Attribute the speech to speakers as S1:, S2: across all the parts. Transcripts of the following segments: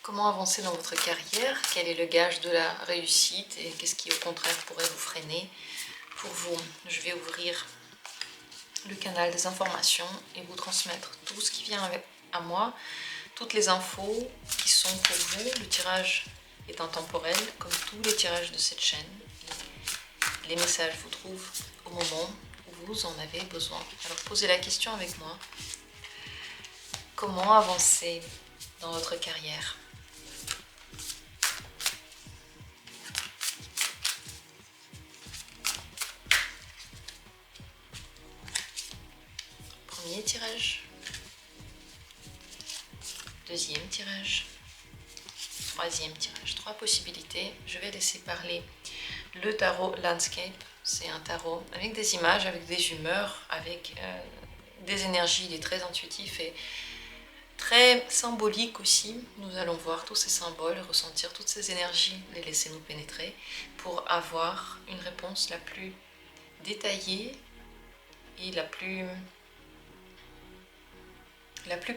S1: Comment avancer dans votre carrière? Quel est le gage de la réussite et qu'est-ce qui au contraire pourrait vous freiner? Pour vous, je vais ouvrir le canal des informations et vous transmettre tout ce qui vient à moi, toutes les infos qui sont pour vous. Le tirage est intemporel comme tous les tirages de cette chaîne. Les messages vous trouvent au moment où vous en avez besoin. Alors posez la question avec moi. Comment avancer dans votre carrière? Premier tirage, deuxième tirage, troisième tirage. Trois possibilités. Je vais laisser parler le tarot Landscape. C'est un tarot avec des images, avec des humeurs, avec des énergies. Il est très intuitif et très symbolique aussi. Nous allons voir tous ces symboles, ressentir toutes ces énergies, les laisser nous pénétrer pour avoir une réponse la plus détaillée et la plus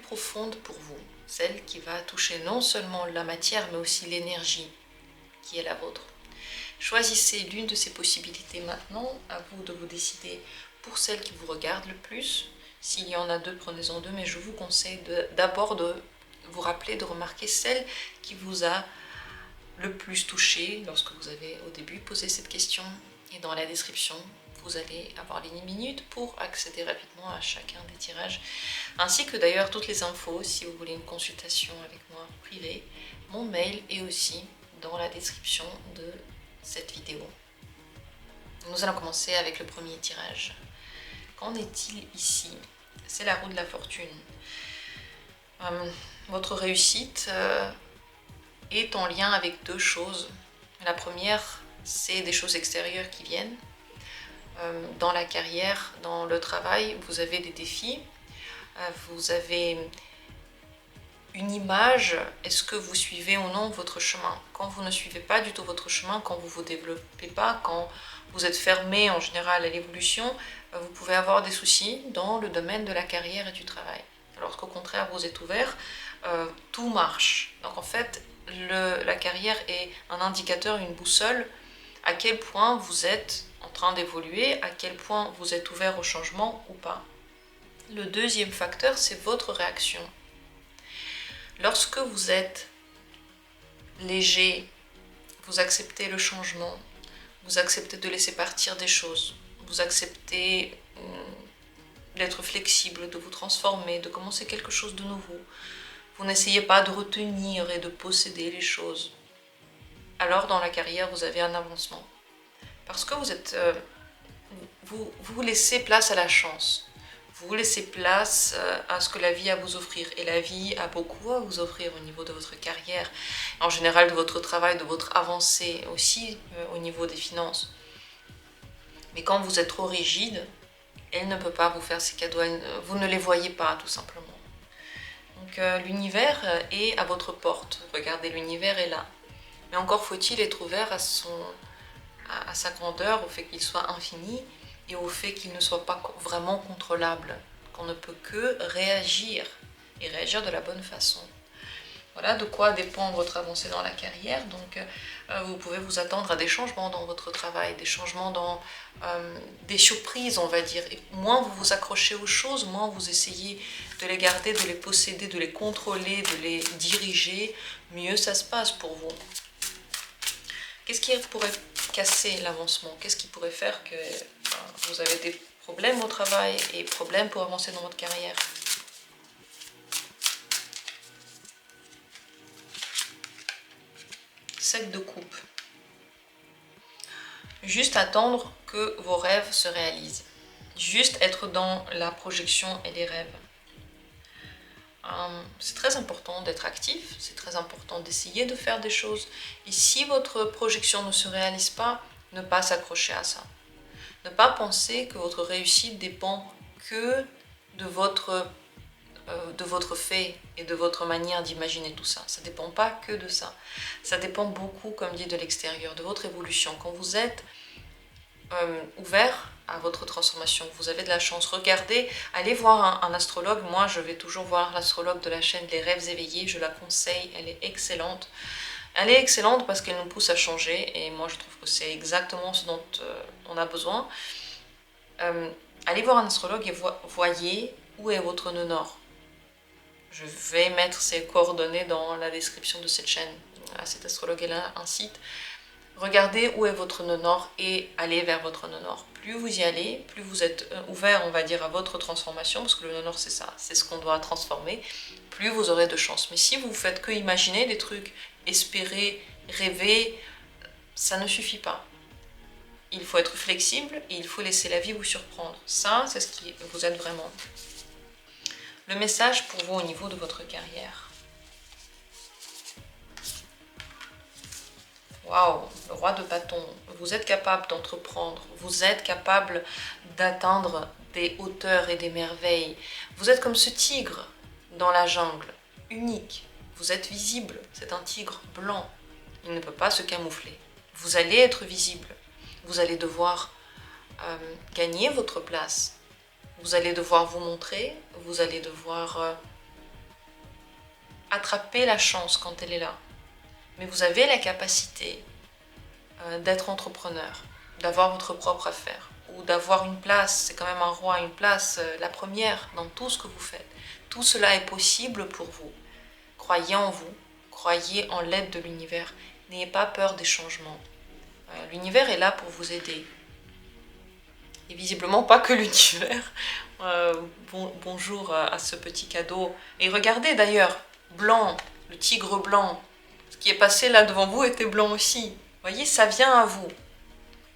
S1: profonde pour vous, celle qui va toucher non seulement la matière mais aussi l'énergie qui est la vôtre. Choisissez l'une de ces possibilités maintenant, à vous de vous décider pour celle qui vous regarde le plus. S'il y en a deux, prenez-en deux, mais je vous conseille d'abord de vous rappeler, de remarquer celle qui vous a le plus touché lorsque vous avez au début posé cette question. Et dans la description, vous allez avoir les minutes pour accéder rapidement à chacun des tirages, ainsi que d'ailleurs toutes les infos si vous voulez une consultation avec moi privée. Mon mail est aussi dans la description de cette vidéo. Nous allons commencer avec le premier tirage. Qu'en est-il ici? C'est la roue de la fortune. Votre réussite est en lien avec deux choses. La première, c'est des choses extérieures qui viennent. Dans la carrière, dans le travail, vous avez des défis, vous avez une image. Est-ce que vous suivez ou non votre chemin? Quand vous ne suivez pas du tout votre chemin, quand vous ne vous développez pas, quand vous êtes fermé en général à l'évolution, vous pouvez avoir des soucis dans le domaine de la carrière et du travail. Alors qu'au contraire, vous êtes ouvert, tout marche. Donc en fait, la carrière est un indicateur, une boussole, à quel point vous êtes en train d'évoluer, à quel point vous êtes ouvert au changement ou pas. Le deuxième facteur, c'est votre réaction. Lorsque vous êtes léger, vous acceptez le changement, vous acceptez de laisser partir des choses, vous acceptez d'être flexible, de vous transformer, de commencer quelque chose de nouveau. Vous n'essayez pas de retenir et de posséder les choses. Alors dans la carrière, vous avez un avancement. Parce que vous laissez place à la chance. Vous laissez place à ce que la vie a à vous offrir. Et la vie a beaucoup à vous offrir au niveau de votre carrière, en général de votre travail, de votre avancée, aussi au niveau des finances. Mais quand vous êtes trop rigide, elle ne peut pas vous faire ces cadeaux, vous ne les voyez pas tout simplement. Donc l'univers est à votre porte. Regardez, l'univers est là. Mais encore faut-il être ouvert à sa grandeur, au fait qu'il soit infini et au fait qu'il ne soit pas vraiment contrôlable, qu'on ne peut que réagir et réagir de la bonne façon. Voilà de quoi dépend votre avancée dans la carrière. Donc vous pouvez vous attendre à des changements dans votre travail, des changements dans des surprises, on va dire. Et moins vous vous accrochez aux choses, moins vous essayez de les garder, de les posséder, de les contrôler, de les diriger, mieux ça se passe pour vous. Qu'est-ce qui pourrait casser l'avancement? Qu'est-ce qui pourrait faire que vous avez des problèmes au travail et problèmes pour avancer dans votre carrière? Sept de coupe. Juste attendre que vos rêves se réalisent. Juste être dans la projection et les rêves. C'est très important d'être actif, c'est très important d'essayer de faire des choses. Et si votre projection ne se réalise pas, ne pas s'accrocher à ça. Ne pas penser que votre réussite dépend que de votre fait et de votre manière d'imaginer tout ça. Ça ne dépend pas que de ça. Ça dépend beaucoup, comme dit, de l'extérieur, de votre évolution. Quand vous êtes ouvert à votre transformation. Vous avez de la chance. Regardez, allez voir un astrologue. Moi, je vais toujours voir l'astrologue de la chaîne Les Rêves Éveillés. Je la conseille, elle est excellente. Elle est excellente parce qu'elle nous pousse à changer. Et moi, je trouve que c'est exactement ce dont on a besoin. Allez voir un astrologue et voyez où est votre nœud nord. Je vais mettre ses coordonnées dans la description de cette chaîne. Cet astrologue a un site. Regardez où est votre nœud nord et allez vers votre nœud nord. Plus vous y allez, plus vous êtes ouvert, on va dire, à votre transformation, parce que le nœud nord c'est ça, c'est ce qu'on doit transformer, plus vous aurez de chance. Mais si vous faites que imaginer des trucs, espérer, rêver, ça ne suffit pas. Il faut être flexible et il faut laisser la vie vous surprendre. Ça, c'est ce qui vous aide vraiment. Le message pour vous au niveau de votre carrière. Waouh, le roi de bâton. Vous êtes capable d'entreprendre, vous êtes capable d'atteindre des hauteurs et des merveilles. Vous êtes comme ce tigre dans la jungle, unique. Vous êtes visible, c'est un tigre blanc. Il ne peut pas se camoufler. Vous allez être visible. Vous allez devoir gagner votre place. Vous allez devoir vous montrer, vous allez devoir attraper la chance quand elle est là. Mais vous avez la capacité d'être entrepreneur, d'avoir votre propre affaire, ou d'avoir une place, c'est quand même un roi, une place, la première dans tout ce que vous faites. Tout cela est possible pour vous. Croyez en vous, croyez en l'aide de l'univers. N'ayez pas peur des changements. L'univers est là pour vous aider. Et visiblement pas que l'univers. Bonjour à ce petit cadeau. Et regardez d'ailleurs, blanc, le tigre blanc, ce qui est passé là devant vous était blanc aussi. Vous voyez, ça vient à vous.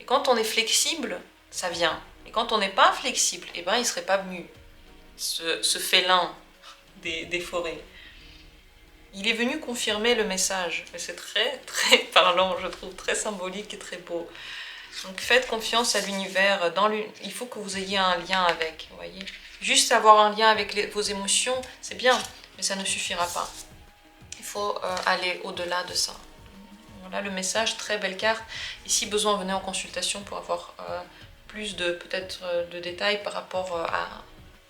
S1: Et quand on est flexible, ça vient. Et quand on n'est pas flexible, eh ben, il ne serait pas venu. Ce félin des forêts. Il est venu confirmer le message. Et c'est très, très parlant, je trouve, très symbolique et très beau. Donc faites confiance à l'univers. Il faut que vous ayez un lien avec, vous voyez. Juste avoir un lien avec vos émotions, c'est bien, mais ça ne suffira pas. Il faut aller au-delà de ça. Voilà le message, très belle carte. Et si besoin, venez en consultation pour avoir plus de détails par rapport à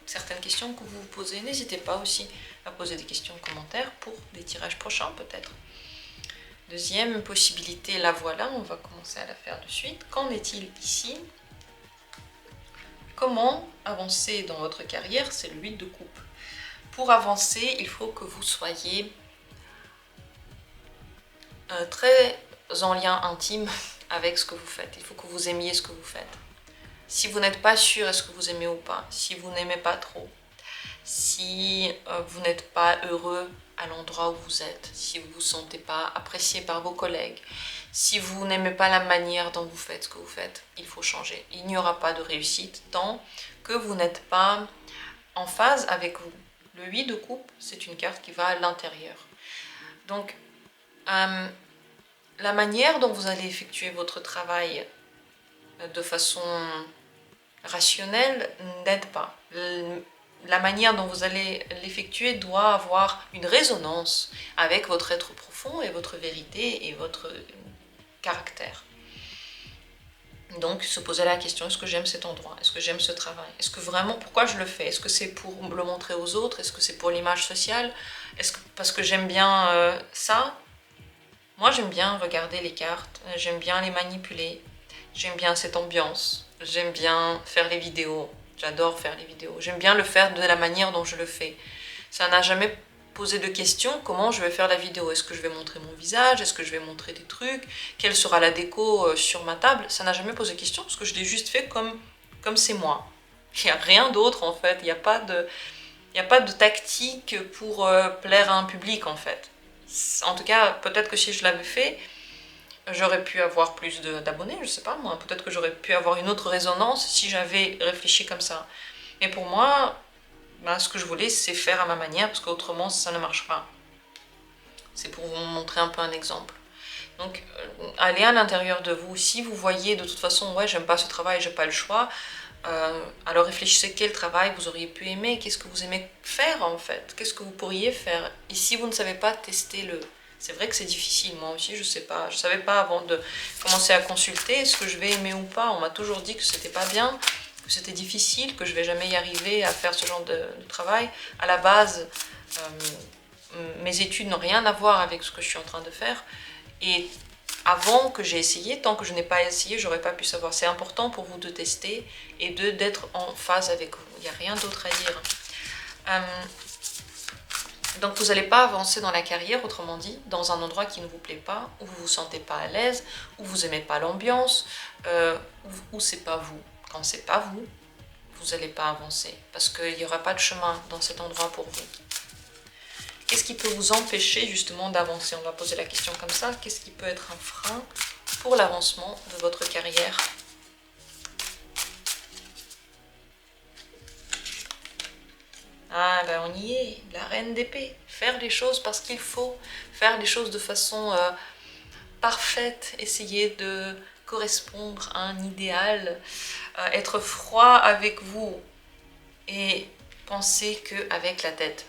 S1: certaines questions que vous vous posez. N'hésitez pas aussi à poser des questions en commentaire pour des tirages prochains peut-être. Deuxième possibilité, la voilà, on va commencer à la faire de suite. Qu'en est-il ici? Comment avancer dans votre carrière? C'est le 8 de coupe. Pour avancer, il faut que vous soyez très en lien intime avec ce que vous faites. Il faut que vous aimiez ce que vous faites. Si vous n'êtes pas sûr est-ce que vous aimez ou pas, si vous n'aimez pas trop, si vous n'êtes pas heureux à l'endroit où vous êtes, si vous ne vous sentez pas apprécié par vos collègues, si vous n'aimez pas la manière dont vous faites ce que vous faites, il faut changer. Il n'y aura pas de réussite tant que vous n'êtes pas en phase avec vous. Le 8 de coupe, c'est une carte qui va à l'intérieur. Donc, la manière dont vous allez effectuer votre travail de façon rationnelle n'aide pas. La manière dont vous allez l'effectuer doit avoir une résonance avec votre être profond et votre vérité et votre caractère. Donc se poser la question, est-ce que j'aime cet endroit? Est-ce que j'aime ce travail? Est-ce que vraiment, pourquoi je le fais? Est-ce que c'est pour le montrer aux autres? Est-ce que c'est pour l'image sociale? Est-ce que parce que j'aime bien ça? Moi j'aime bien regarder les cartes, j'aime bien les manipuler, j'aime bien cette ambiance, j'aime bien faire les vidéos. J'adore faire les vidéos. J'aime bien le faire de la manière dont je le fais. Ça n'a jamais posé de question comment je vais faire la vidéo. Est-ce que je vais montrer mon visage? Est-ce que je vais montrer des trucs? Quelle sera la déco sur ma table? Ça n'a jamais posé question parce que je l'ai juste fait comme c'est moi. Il n'y a rien d'autre en fait. Il n'y a pas de tactique pour plaire à un public en fait. En tout cas, peut-être que si je l'avais fait, j'aurais pu avoir plus d'abonnés, je sais pas moi. Peut-être que j'aurais pu avoir une autre résonance si j'avais réfléchi comme ça. Mais pour moi, ce que je voulais, c'est faire à ma manière, parce qu'autrement, ça ne marche pas. C'est pour vous montrer un peu un exemple. Donc, allez à l'intérieur de vous. Si vous voyez de toute façon, ouais, j'aime pas ce travail, j'ai pas le choix, alors réfléchissez quel travail vous auriez pu aimer, qu'est-ce que vous aimez faire en fait, qu'est-ce que vous pourriez faire. Et si vous ne savez pas, testez-le. C'est vrai que c'est difficile, moi aussi, je sais pas. Je savais pas avant de commencer à consulter, est-ce que je vais aimer ou pas. On m'a toujours dit que c'était pas bien, que c'était difficile, que je vais jamais y arriver à faire ce genre de travail. À la base, mes études n'ont rien à voir avec ce que je suis en train de faire. Et avant que j'ai essayé, tant que je n'ai pas essayé, j'aurais pas pu savoir. C'est important pour vous de tester et d'être en phase avec vous. Il n'y a rien d'autre à dire. Donc vous n'allez pas avancer dans la carrière, autrement dit, dans un endroit qui ne vous plaît pas, où vous ne vous sentez pas à l'aise, où vous n'aimez pas l'ambiance, où c'est pas vous. Quand c'est pas vous, vous n'allez pas avancer, parce qu'il n'y aura pas de chemin dans cet endroit pour vous. Qu'est-ce qui peut vous empêcher justement d'avancer? On va poser la question comme ça. Qu'est-ce qui peut être un frein pour l'avancement de votre carrière? Ah ben on y est, la reine d'épée. Faire les choses parce qu'il faut, faire les choses de façon parfaite, essayer de correspondre à un idéal, être froid avec vous et penser qu'avec la tête.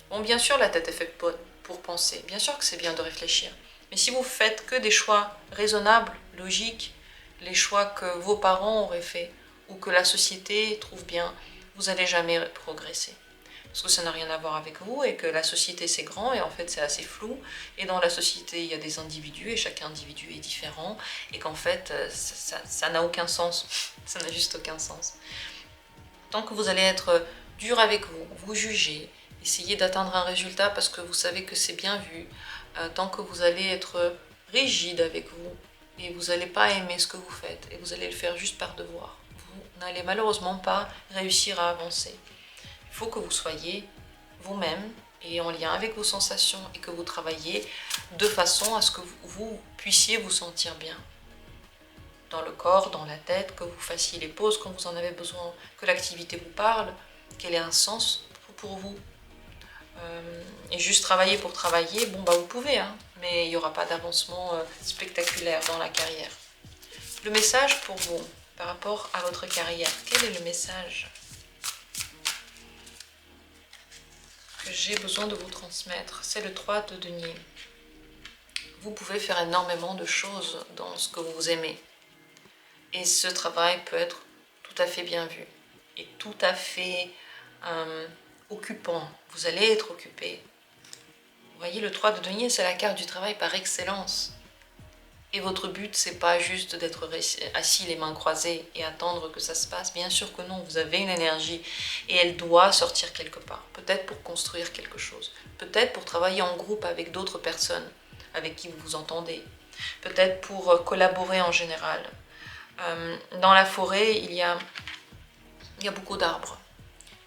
S1: Bon, bien sûr, la tête est faite pour penser. Bien sûr que c'est bien de réfléchir. Mais si vous faites que des choix raisonnables, logiques, les choix que vos parents auraient fait ou que la société trouve bien, vous n'allez jamais progresser. Parce que ça n'a rien à voir avec vous et que la société c'est grand et en fait c'est assez flou. Et dans la société il y a des individus et chaque individu est différent et qu'en fait ça n'a aucun sens. Ça n'a juste aucun sens. Tant que vous allez être dur avec vous, vous juger, essayer d'atteindre un résultat parce que vous savez que c'est bien vu, tant que vous allez être rigide avec vous et vous n'allez pas aimer ce que vous faites et vous allez le faire juste par devoir, vous n'allez malheureusement pas réussir à avancer. Il faut que vous soyez vous-même et en lien avec vos sensations et que vous travaillez de façon à ce que vous puissiez vous sentir bien. Dans le corps, dans la tête, que vous fassiez les pauses quand vous en avez besoin, que l'activité vous parle, qu'elle ait un sens pour vous. Et juste travailler pour travailler, bon bah vous pouvez, hein, mais il n'y aura pas d'avancement spectaculaire dans la carrière. Le message pour vous, par rapport à votre carrière, quel est le message que j'ai besoin de vous transmettre? C'est le 3 de denier. Vous pouvez faire énormément de choses dans ce que vous aimez. Et ce travail peut être tout à fait bien vu et tout à fait occupant. Vous allez être occupé. Vous voyez, le 3 de denier, c'est la carte du travail par excellence. Et votre but, c'est pas juste d'être assis les mains croisées et attendre que ça se passe. Bien sûr que non, vous avez une énergie et elle doit sortir quelque part. Peut-être pour construire quelque chose. Peut-être pour travailler en groupe avec d'autres personnes avec qui vous vous entendez. Peut-être pour collaborer en général. Dans la forêt, il y a beaucoup d'arbres.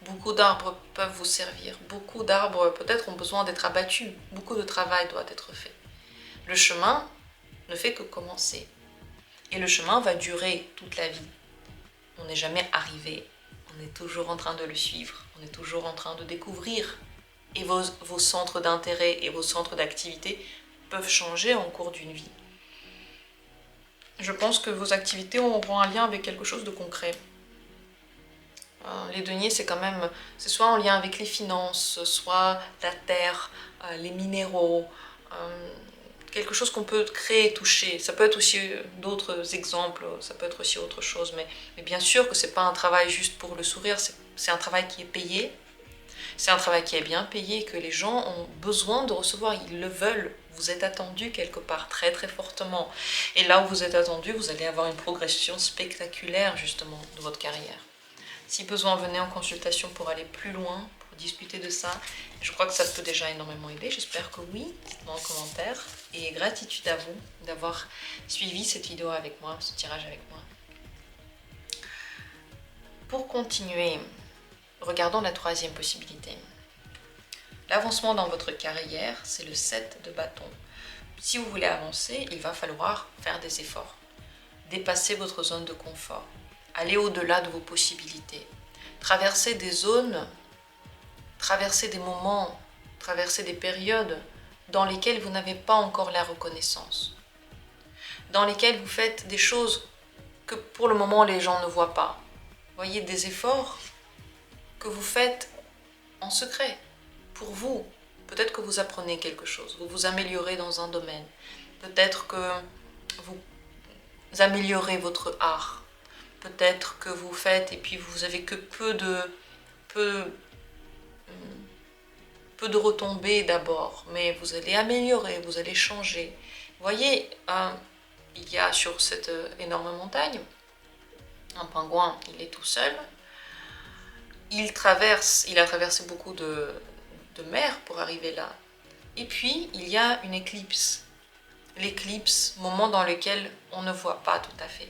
S1: Beaucoup d'arbres peuvent vous servir. Beaucoup d'arbres peut-être ont besoin d'être abattus. Beaucoup de travail doit être fait. Le chemin ne fait que commencer. Et le chemin va durer toute la vie. On n'est jamais arrivé. On est toujours en train de le suivre. On est toujours en train de découvrir. Et vos centres d'intérêt et vos centres d'activité peuvent changer en cours d'une vie. Je pense que vos activités auront un lien avec quelque chose de concret. Les deniers, c'est quand même, c'est soit en lien avec les finances, soit la terre, les minéraux, quelque chose qu'on peut créer, toucher. Ça peut être aussi d'autres exemples, ça peut être aussi autre chose, mais bien sûr que c'est pas un travail juste pour le sourire, c'est un travail qui est payé, c'est un travail qui est bien payé, que les gens ont besoin de recevoir, ils le veulent. Vous êtes attendu quelque part très très fortement. Et là où vous êtes attendu, vous allez avoir une progression spectaculaire justement de votre carrière. Si besoin, venez en consultation pour aller plus loin, pour discuter de ça. Je crois que ça peut déjà énormément aider, j'espère que oui, dites-moi en commentaire. Et gratitude à vous d'avoir suivi cette vidéo avec moi, ce tirage avec moi. Pour continuer, regardons la troisième possibilité. L'avancement dans votre carrière, c'est le 7 de bâton. Si vous voulez avancer, il va falloir faire des efforts, dépasser votre zone de confort, aller au-delà de vos possibilités, traverser des zones, traverser des moments, traverser des périodes dans lesquelles vous n'avez pas encore la reconnaissance, dans lesquelles vous faites des choses que pour le moment les gens ne voient pas. Voyez, des efforts que vous faites en secret, pour vous, Peut-être que vous apprenez quelque chose, vous vous améliorez dans un domaine. Peut-être que vous améliorez votre art. Peut-être que vous faites et puis vous avez que peu de retombées d'abord, mais vous allez améliorer, vous allez changer. Vous voyez, il y a sur cette énorme montagne un pingouin, il est tout seul. Il a traversé beaucoup de mer pour arriver là. Et puis, il y a une éclipse. L'éclipse, moment dans lequel on ne voit pas tout à fait,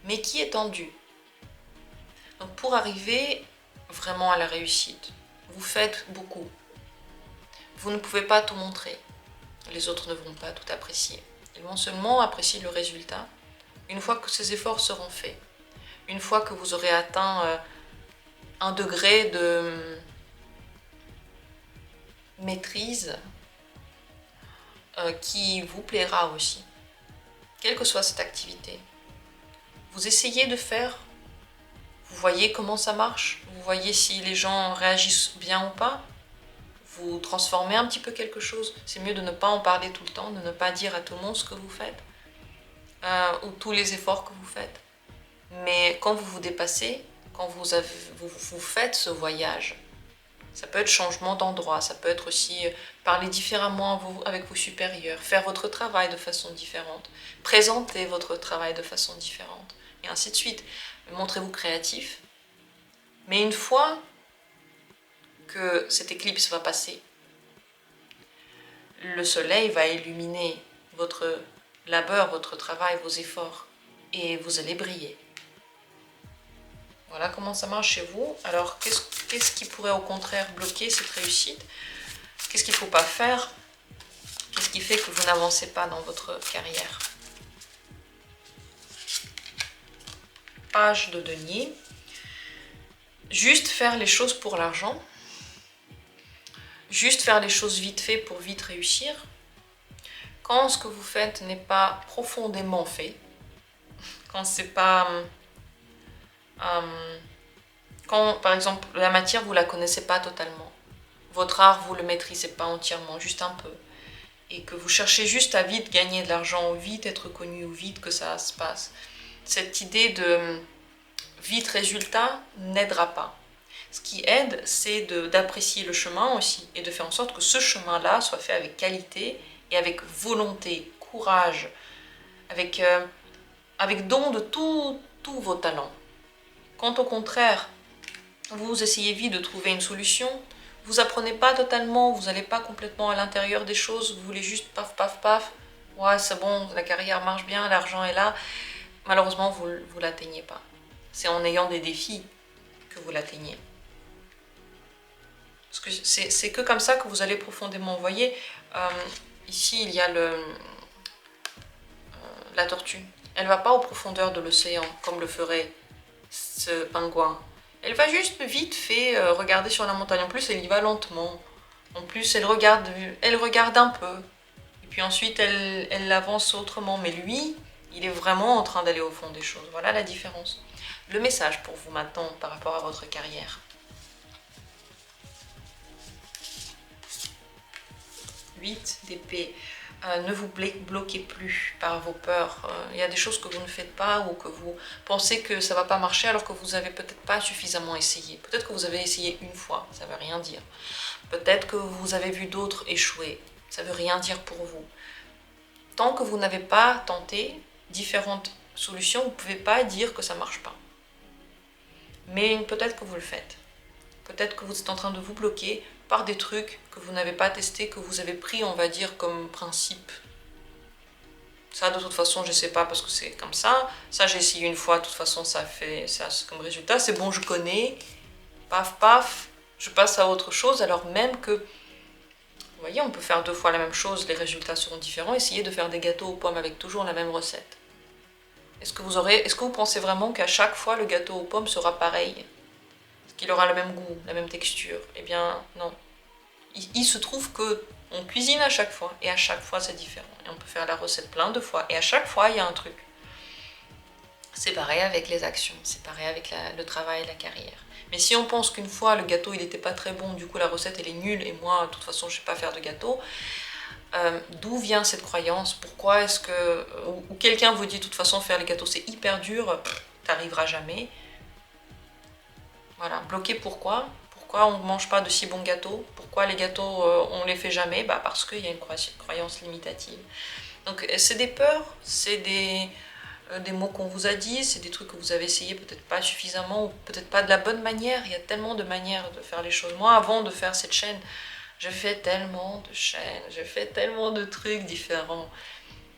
S1: mais qui est tendu. Donc pour arriver vraiment à la réussite, vous faites beaucoup. Vous ne pouvez pas tout montrer. Les autres ne vont pas tout apprécier. Ils vont seulement apprécier le résultat une fois que ces efforts seront faits. Une fois que vous aurez atteint un degré de maîtrise qui vous plaira aussi. Quelle que soit cette activité. Vous essayez de faire, vous voyez comment ça marche, vous voyez si les gens réagissent bien ou pas, vous transformez un petit peu quelque chose. C'est mieux de ne pas en parler tout le temps, de ne pas dire à tout le monde ce que vous faites, ou tous les efforts que vous faites. Mais quand vous vous dépassez, quand vous faites ce voyage, ça peut être changement d'endroit, ça peut être aussi parler différemment avec vos supérieurs, faire votre travail de façon différente, présenter votre travail de façon différente, et ainsi de suite. Montrez-vous créatif. Mais une fois que cette éclipse va passer, le soleil va illuminer votre labeur, votre travail, vos efforts, et vous allez briller. Voilà comment ça marche chez vous. Alors, qu'est-ce qui pourrait au contraire bloquer cette réussite? Qu'est-ce qu'il ne faut pas faire? Qu'est-ce qui fait que vous n'avancez pas dans votre carrière? Page de denier. Juste faire les choses pour l'argent. Juste faire les choses vite fait pour vite réussir. Quand ce que vous faites n'est pas profondément fait, quand c'est pas... quand, par exemple, la matière, vous ne la connaissez pas totalement. Votre art, vous ne le maîtrisez pas entièrement, juste un peu. Et que vous cherchez juste à vite gagner de l'argent, ou vite être connu, ou vite que ça se passe. Cette idée de vite résultat n'aidera pas. Ce qui aide, c'est d'apprécier le chemin aussi, et de faire en sorte que ce chemin-là soit fait avec qualité, et avec volonté, courage, avec don de tous vos talents. Quand au contraire, vous essayez vite de trouver une solution, vous apprenez pas totalement, vous n'allez pas complètement à l'intérieur des choses, vous voulez juste paf, paf, paf, ouais c'est bon, la carrière marche bien, l'argent est là, malheureusement vous ne l'atteignez pas. C'est en ayant des défis que vous l'atteignez. Parce que c'est que comme ça que vous allez profondément. Vous voyez, ici il y a la tortue. Elle ne va pas aux profondeurs de l'océan comme le ferait ce pingouin. Elle va juste vite fait regarder sur la montagne. En plus, elle y va lentement. En plus, elle regarde un peu. Et puis ensuite, elle avance autrement. Mais lui, il est vraiment en train d'aller au fond des choses. Voilà la différence. Le message pour vous maintenant par rapport à votre carrière. 8 d'épée. Ne vous bloquez plus par vos peurs. Il y a des choses que vous ne faites pas ou que vous pensez que ça ne va pas marcher alors que vous n'avez peut-être pas suffisamment essayé. Peut-être que vous avez essayé une fois, ça ne veut rien dire. Peut-être que vous avez vu d'autres échouer, ça ne veut rien dire pour vous. Tant que vous n'avez pas tenté différentes solutions, vous ne pouvez pas dire que ça ne marche pas. Mais peut-être que vous le faites. Peut-être que vous êtes en train de vous bloquer par des trucs que vous n'avez pas testés, que vous avez pris, on va dire, comme principe. Ça, de toute façon, je ne sais pas parce que c'est comme ça. Ça, j'ai essayé une fois, de toute façon, ça fait ça comme résultat. C'est bon, je connais. Paf, paf, je passe à autre chose. Alors même que, vous voyez, on peut faire 2 fois la même chose, les résultats seront différents. Essayez de faire des gâteaux aux pommes avec toujours la même recette. Est-ce que vous pensez vraiment qu'à chaque fois, le gâteau aux pommes sera pareil? Est-ce qu'il aura le même goût, la même texture? Eh bien, non. Il se trouve que on cuisine à chaque fois, et à chaque fois c'est différent. Et on peut faire la recette plein de fois, et à chaque fois il y a un truc. C'est pareil avec les actions, c'est pareil avec le travail, la carrière. Mais si on pense qu'une fois le gâteau il n'était pas très bon, du coup la recette elle est nulle et moi de toute façon je ne sais pas faire de gâteau, d'où vient cette croyance? Pourquoi est-ce que... ou quelqu'un vous dit de toute façon faire les gâteaux c'est hyper dur, t'arriveras jamais. Voilà, bloqué pourquoi? Pourquoi on ne mange pas de si bons gâteaux? Pourquoi les gâteaux on les fait jamais? Parce qu'il y a une croyance limitative. Donc c'est des peurs, c'est des mots qu'on vous a dit, c'est des trucs que vous avez essayé peut-être pas suffisamment ou peut-être pas de la bonne manière. Il y a tellement de manières de faire les choses. Moi, avant de faire cette chaîne, j'ai fait tellement de chaînes, j'ai fait tellement de trucs différents.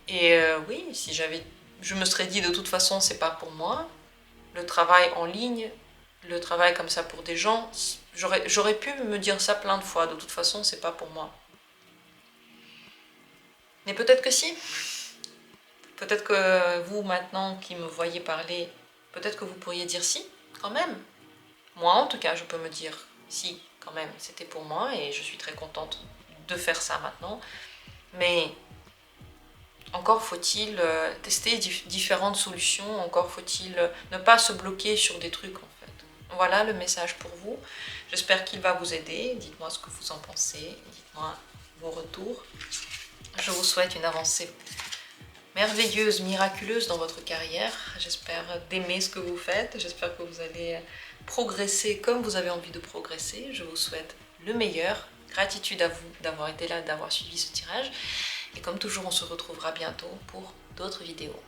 S1: Et oui, si je me serais dit de toute façon, c'est pas pour moi. Le travail en ligne, le travail comme ça pour des gens, j'aurais pu me dire ça plein de fois. De toute façon, c'est pas pour moi. Mais peut-être que si. Peut-être que vous, maintenant, qui me voyez parler, peut-être que vous pourriez dire si, quand même. Moi, en tout cas, je peux me dire si, quand même, c'était pour moi et je suis très contente de faire ça maintenant. Mais encore faut-il tester différentes solutions, encore faut-il ne pas se bloquer sur des trucs, en fait. Voilà le message pour vous. J'espère qu'il va vous aider. Dites-moi ce que vous en pensez. Dites-moi vos retours. Je vous souhaite une avancée merveilleuse, miraculeuse dans votre carrière. J'espère d'aimer ce que vous faites. J'espère que vous allez progresser comme vous avez envie de progresser. Je vous souhaite le meilleur. Gratitude à vous d'avoir été là, d'avoir suivi ce tirage. Et comme toujours, on se retrouvera bientôt pour d'autres vidéos.